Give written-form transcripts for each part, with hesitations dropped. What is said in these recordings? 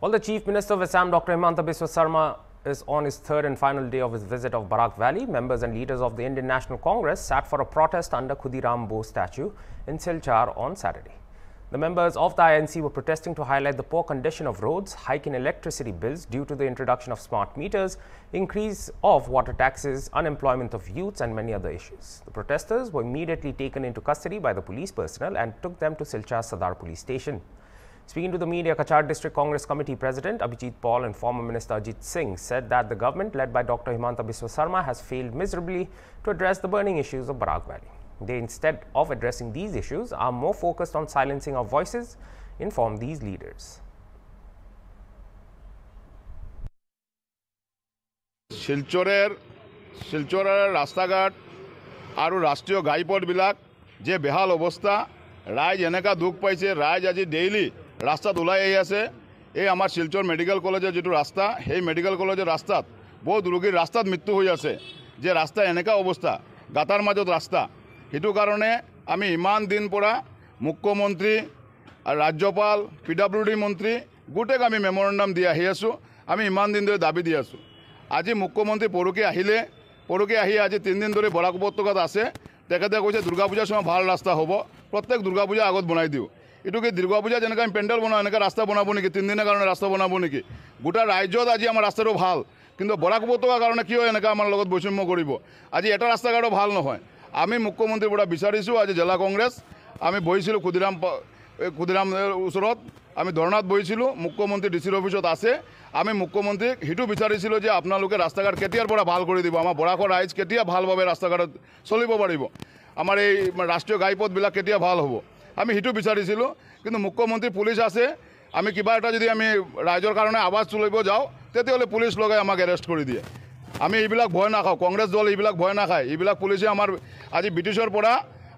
Well, the Chief Minister of Assam, Dr. Himanta Biswa Sarma, is on his third and final day of his visit of Barak Valley. Members and leaders of the Indian National Congress sat for a protest under Khudiram Bose statue in Silchar on Saturday. The members of the INC were protesting to highlight the poor condition of roads, hike in electricity bills due to the introduction of smart meters, increase of water taxes, unemployment of youths and many other issues. The protesters were immediately taken into custody by the police personnel and took them to Silchar Sadar police station. Speaking to the media, Cachar District Congress Committee President Abhijit Paul and former Minister Ajit Singh said that the government led by Dr. Himanta Biswa Sarma has failed miserably to address the burning issues of Barak Valley. They, instead of addressing these issues, are more focused on silencing our voices, informed these leaders. Silchorer Rastaghat aru Rashtriyo Gaipot bilak je behal obostha Raj eneka dukh paise Raj aji daily রাস্তাত ওলাই আহি আছে এই আমাৰ Silchar medical কলেজৰ যেটো ৰাস্তা সেই medical কলেজৰ ৰাস্তাত বহুত ৰোগীৰ ৰাস্তাত মৃত্যু হৈ আছে যে ৰাস্তা এনেকা অৱস্থা গাতাৰ মাজত ৰাস্তা হেতু কাৰণে আমি ইমান দিন পৰা মুখ্যমন্ত্ৰী আৰু ৰাজ্যপাল পিডব্লিউডি মন্ত্ৰী গোটেক আমি মেমৰেণ্ডাম দি আহি আছো আমি ইমান দিন ধৰি দাবী দি আছো আজি মুখ্যমন্ত্ৰী পৰকে আহি আজি 3 দিন ধৰি বৰাক উপত্যকাত আছে তেখেতে কৈছে দুৰ্গা পূজাৰ সময় ভাল ৰাস্তা হ'ব প্ৰত্যেক দুৰ্গা পূজা আগত বনাই দিও এটুকে দুৰ্গা পূজা যেনেকৈ আমি পেন্ডেল বনাও এনেকৈ ৰাস্তা বনাব নেকি 3 দিনৰ কাৰণে ৰাস্তা বনাব নেকি গোটা ৰাজ্যত আজি আমাৰ ৰাস্তাটো ভাল কিন্তু বৰাক উপত্যকাৰ কাৰণে কিয় এনেকৈ আমাৰ লগত বৈষম্য কৰিব আজি এটা ৰাস্তা ঘাটো ভাল নহয় আমি মুখ্যমন্ত্ৰীৰ পৰা বিচাৰিছোঁ আজি জিলা কংগ্ৰেছ আমি বহিছিলোঁ ক্ষুদিৰামৰ ওচৰত আমি ধৰ্ণাত বহিছিলোঁ মুখ্যমন্ত্ৰী ডিচিৰ অফিচত আছে আমি মুখ্যমন্ত্ৰীক হিটো বিচাৰিছিলোঁ যে আপোনালোকে ৰাস্তা ঘাট কেতিয়াৰ পৰা ভাল কৰি দিব আমাৰ বৰাকৰ ৰাইজ কেতিয়া ভালভাৱে ৰাস্তা ঘাটত চলিব পাৰিব আমাৰ এই ৰাষ্ট্ৰীয় ঘাইপথবিলাক কেতিয়া ভাল হ'ব আমি হিটো বিচাৰিছিলোঁ কিন্তু মুখ্যমন্ত্ৰী পুলিচ আছে আমি কিবা এটা যদি আমি ৰাইজৰ কাৰণে আৱাজ তুলিব যাওঁ তেতিয়াহ'লে পুলিচ লগাই আমাক এৰেষ্ট কৰি দিয়ে আমি এইবিলাক ভয় নাখাওঁ কংগ্ৰেছ দল এইবিলাক ভয় নাখায় এইবিলাক পুলিচে আমাৰ আজি ব্ৰিটিছৰ পৰা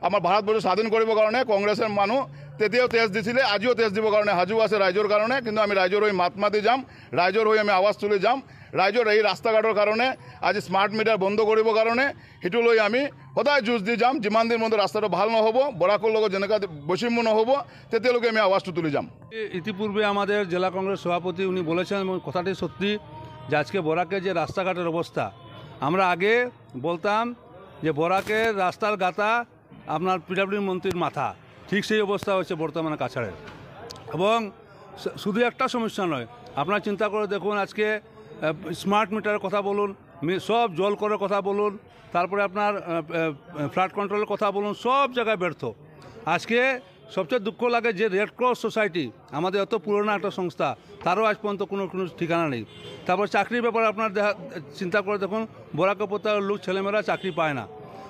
আমাৰ ভাৰতবৰ্ষ স্বাধীন কৰিবৰ কাৰণে কংগ্ৰেছৰ মানুহ তেতিয়াও তেজ দিছিলে আজিও তেজ দিবৰ কাৰণে সাজু আছে ৰাইজৰ কাৰণে কিন্তু আমি ৰাইজৰ হৈ মাত মাতি যাম ৰাইজৰ হৈ আমি আৱাজ তুলি যাম ৰাইজৰ এই ৰাস্তা ঘাটৰ কাৰণে আজি স্মাৰ্ট মিটাৰ বন্ধ কৰিবৰ কাৰণে হিটো লৈ আমি সদায় যুঁজ দি যাম যিমান দিন মধ্যে ৰাস্তাটো ভাল নহ'ব বৰাকৰ লগত যেনেকা বৈষম্য নহ'ব তেতিয়ালৈকে আমি আওয়াজটো তুলে যাম ইতিপূর্বে আমাদের জেলা কংগ্রেস সভাপতি উনি বলেছেন কথাটি সত্যি যে আজকে বরাকের যে রাস্তাঘাটের অবস্থা আমরা আগে বলতাম যে বরাকের রাস্তার গাতা আপনার পিডব্লিউডি মন্ত্রীর মাথা ঠিক সেই অবস্থা হচ্ছে বর্তমানে কাছাড়ের এবং শুধু একটা সমস্যা নয় আপনারা চিন্তা করে দেখুন আজকে স্মার্ট মিটারের কথা বলুন সব জল করার কথা বলুন তারপরে আপনার ফ্লাড কন্ট্রোলের কথা বলুন সব জায়গায় ব্যর্থ আজকে সবচেয়ে দুঃখ লাগে যে রেড ক্রস সোসাইটি আমাদের এত পুরনো একটা সংস্থা তারও আজ পর্যন্ত কোনো ঠিকানা নেই তারপর চাকরির ব্যাপারে আপনার চিন্তা করে দেখুন বরাক উপত্যকার লোক ছেলেমেয়েরা চাকরি পায় না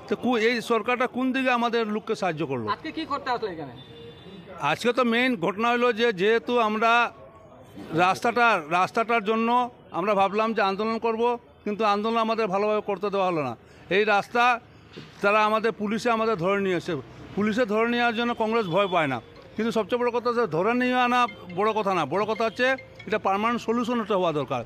তো এই সরকারটা কোন দিকে আমাদের লোককে সাহায্য করলো আজকে কি করতে আসলে এখানে আজকে তো মেইন ঘটনা হলো যে যেহেতু আমরা রাস্তাটার জন্য আমরা ভাবলাম যে আন্দোলন করব কিন্তু আন্দোলন আমাদের ভালোভাবে করতে দেওয়া হলো না এই রাস্তা তারা পুলিশে আমাদের ধরে নিয়েছে পুলিশে ধরে নেওয়ার জন্য কংগ্রেস ভয় পায় না কিন্তু সবচেয়ে বড় কথা হচ্ছে ধরে নিয়ে আনা বড় কথা না বড় কথা হচ্ছে এটা পার্মানেন্ট সলিউশন হওয়া দরকার